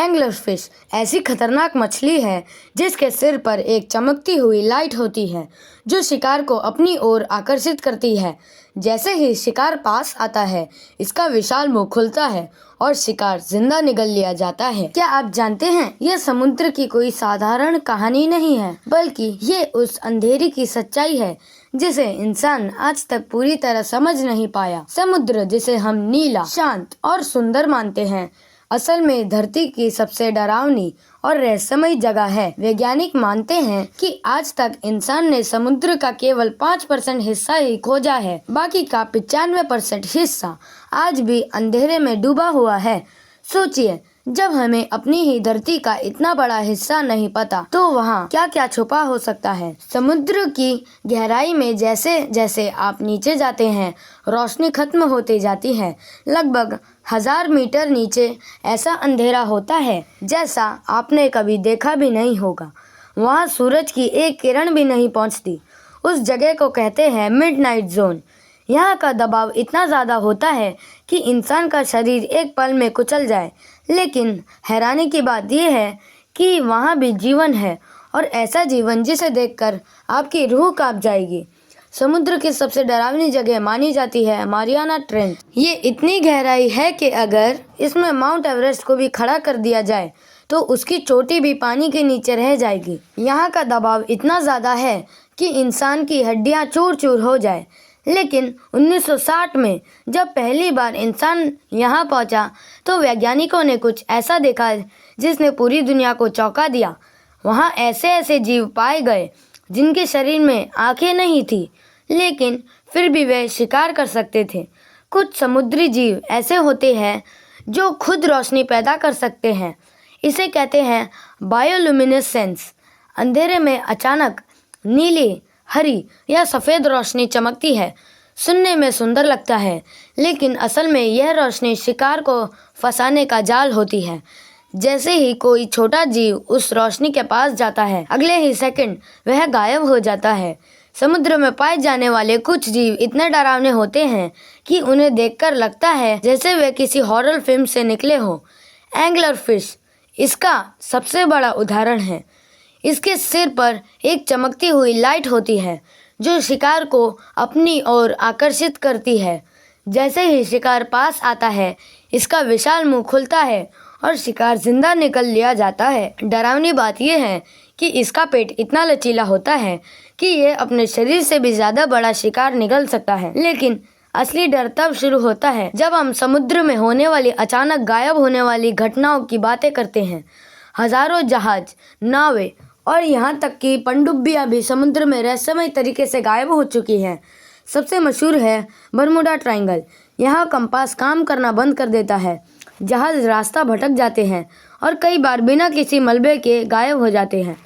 Angler fish ऐसी खतरनाक मछली है जिसके सिर पर एक चमकती हुई लाइट होती है जो शिकार को अपनी ओर आकर्षित करती है। जैसे ही शिकार पास आता है, इसका विशाल मुंह खुलता है और शिकार जिंदा निगल लिया जाता है। क्या आप जानते हैं, यह समुद्र की कोई साधारण कहानी नहीं है, बल्कि ये उस अंधेरी की सच्चाई है जिसे इंसान आज तक पूरी तरह समझ नहीं पाया। समुद्र, जिसे हम नीला, शांत और सुंदर मानते हैं, असल में धरती की सबसे डरावनी और रहस्यमयी जगह है। वैज्ञानिक मानते हैं कि आज तक इंसान ने समुद्र का केवल 5% हिस्सा ही खोजा है। बाकी का 95% हिस्सा आज भी अंधेरे में डूबा हुआ है। सोचिए, जब हमें अपनी ही धरती का इतना बड़ा हिस्सा नहीं पता, तो वहाँ क्या क्या छुपा हो सकता है। समुद्र की गहराई में जैसे जैसे आप नीचे जाते हैं, रोशनी खत्म होती जाती है। लगभग 1000 मीटर नीचे ऐसा अंधेरा होता है जैसा आपने कभी देखा भी नहीं होगा। वहाँ सूरज की एक किरण भी नहीं पहुँचती। उस जगह को कहते हैं मिडनाइट जोन। यहाँ का दबाव इतना ज़्यादा होता है कि इंसान का शरीर एक पल में कुचल जाए। लेकिन हैरानी की बात यह है कि वहाँ भी जीवन है, और ऐसा जीवन जिसे देखकर आपकी रूह कांप जाएगी। समुद्र की सबसे डरावनी जगह मानी जाती है मारियाना ट्रेंच। ये इतनी गहराई है कि अगर इसमें माउंट एवरेस्ट को भी खड़ा कर दिया जाए तो उसकी चोटी भी पानी के नीचे रह जाएगी। यहाँ का दबाव इतना ज़्यादा है कि इंसान की हड्डियाँ चूर चूर हो जाए। लेकिन 1960 में जब पहली बार इंसान यहाँ पहुँचा, तो वैज्ञानिकों ने कुछ ऐसा देखा जिसने पूरी दुनिया को चौंका दिया। वहाँ ऐसे ऐसे जीव पाए गए जिनके शरीर में आंखें नहीं थी, लेकिन फिर भी वे शिकार कर सकते थे। कुछ समुद्री जीव ऐसे होते हैं जो खुद रोशनी पैदा कर सकते हैं। इसे कहते हैं बायोल्यूमिनेसेंस। अंधेरे में अचानक नीली, हरी या सफ़ेद रोशनी चमकती है। सुनने में सुंदर लगता है, लेकिन असल में यह रोशनी शिकार को फंसाने का जाल होती है। जैसे ही कोई छोटा जीव उस रोशनी के पास जाता है, अगले ही सेकंड वह गायब हो जाता है। समुद्र में पाए जाने वाले कुछ जीव इतने डरावने होते हैं कि उन्हें देखकर लगता है जैसे वे किसी हॉरर फिल्म से निकले हो। एंगलर फिश इसका सबसे बड़ा उदाहरण है। इसके सिर पर एक चमकती हुई लाइट होती है जो शिकार को अपनी ओर आकर्षित करती है। जैसे ही शिकार पास आता है, इसका विशाल मुंह खुलता है और शिकार जिंदा निकल लिया जाता है। डरावनी बात यह है कि इसका पेट इतना लचीला होता है कि यह अपने शरीर से भी ज़्यादा बड़ा शिकार निगल सकता है। लेकिन असली डर तब शुरू होता है जब हम समुद्र में होने वाली अचानक गायब होने वाली घटनाओं की बातें करते हैं। हजारों जहाज, नावें और यहाँ तक कि पनडुब्बियाँ भी समुद्र में रहस्यमय तरीके से गायब हो चुकी हैं। सबसे मशहूर है बरमूडा ट्रायंगल। यहाँ कंपास काम करना बंद कर देता है, जहाज रास्ता भटक जाते हैं और कई बार बिना किसी मलबे के गायब हो जाते हैं।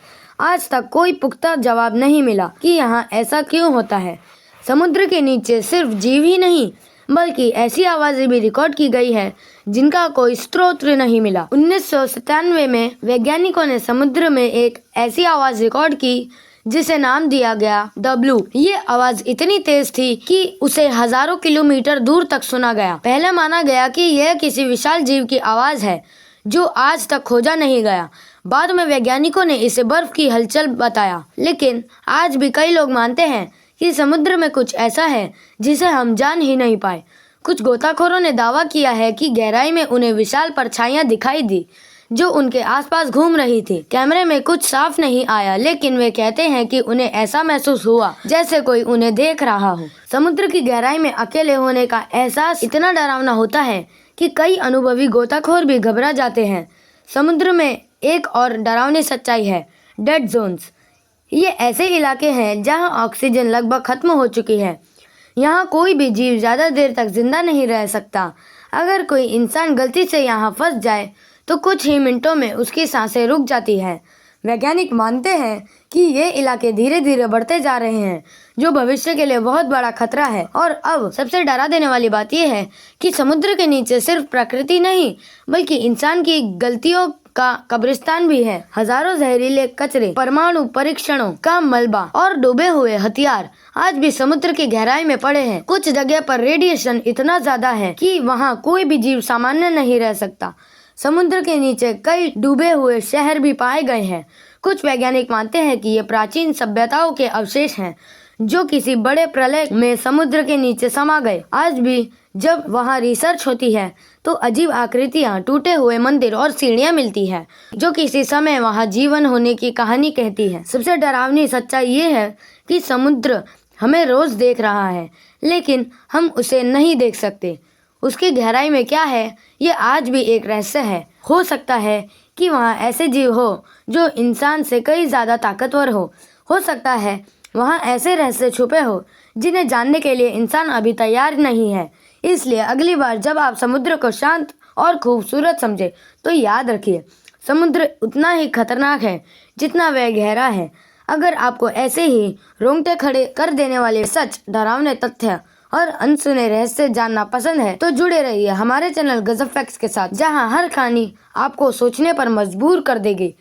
आज तक कोई पुख्ता जवाब नहीं मिला कि यहाँ ऐसा क्यों होता है। समुद्र के नीचे सिर्फ जीव ही नहीं, बल्कि ऐसी आवाज़ें भी रिकॉर्ड की गई है जिनका कोई स्रोत नहीं मिला। 1997 में वैज्ञानिकों ने समुद्र में एक ऐसी आवाज़ रिकॉर्ड की जिसे नाम दिया गया द ब्लू। ये आवाज़ इतनी तेज थी कि उसे हजारों किलोमीटर दूर तक सुना गया। पहले माना गया कि यह किसी विशाल जीव की आवाज़ है जो आज तक खोजा नहीं गया। बाद में वैज्ञानिकों ने इसे बर्फ की हलचल बताया। लेकिन आज भी कई लोग मानते हैं कि समुद्र में कुछ ऐसा है जिसे हम जान ही नहीं पाए। कुछ गोताखोरों ने दावा किया है कि गहराई में उन्हें विशाल परछाइयां दिखाई दी जो उनके आसपास घूम रही थी। कैमरे में कुछ साफ नहीं आया, लेकिन वे कहते हैं कि उन्हें ऐसा महसूस हुआ जैसे कोई उन्हें देख रहा हो। समुद्र की गहराई में अकेले होने का एहसास इतना डरावना होता है कि कई अनुभवी गोताखोर भी घबरा जाते हैं। समुद्र में एक और डरावनी सच्चाई है, डेड जोन्स। ये ऐसे इलाके हैं जहां ऑक्सीजन लगभग खत्म हो चुकी है। यहाँ कोई भी जीव ज़्यादा देर तक जिंदा नहीं रह सकता। अगर कोई इंसान गलती से यहाँ फंस जाए तो कुछ ही मिनटों में उसकी सांसें रुक जाती है। वैज्ञानिक मानते हैं कि ये इलाके धीरे धीरे बढ़ते जा रहे हैं, जो भविष्य के लिए बहुत बड़ा खतरा है। और अब सबसे डरा देने वाली बात यह है कि समुद्र के नीचे सिर्फ प्रकृति नहीं, बल्कि इंसान की गलतियों का कब्रिस्तान भी है। हजारों जहरीले कचरे, परमाणु परीक्षणों का मलबा और डूबे हुए हथियार आज भी समुद्र की गहराई में पड़े हैं। कुछ जगह पर रेडिएशन इतना ज्यादा है कि वहाँ कोई भी जीव सामान्य नहीं रह सकता। समुद्र के नीचे कई डूबे हुए शहर भी पाए गए हैं। कुछ वैज्ञानिक मानते हैं कि ये प्राचीन सभ्यताओं के अवशेष हैं जो किसी बड़े प्रलय में समुद्र के नीचे समा गए। आज भी जब वहाँ रिसर्च होती है तो अजीब आकृतियाँ, टूटे हुए मंदिर और सीढ़ियाँ मिलती है जो किसी समय वहाँ जीवन होने की कहानी कहती है। सबसे डरावनी सच्चाई ये है कि समुद्र हमें रोज देख रहा है, लेकिन हम उसे नहीं देख सकते। उसकी गहराई में क्या है, ये आज भी एक रहस्य है। हो सकता है कि वहाँ ऐसे जीव हो जो इंसान से कई ज़्यादा ताकतवर हो सकता है वहाँ ऐसे रहस्य छुपे हो जिन्हें जानने के लिए इंसान अभी तैयार नहीं है। इसलिए अगली बार जब आप समुद्र को शांत और खूबसूरत समझे तो याद रखिए, समुद्र उतना ही खतरनाक है जितना वह गहरा है। अगर आपको ऐसे ही रोंगटे खड़े कर देने वाले सच, डरावने तथ्य और अनसुने रहस्य जानना पसंद है तो जुड़े रहिए हमारे चैनल गजब फैक्ट्स के साथ, जहां हर कहानी आपको सोचने पर मजबूर कर देगी।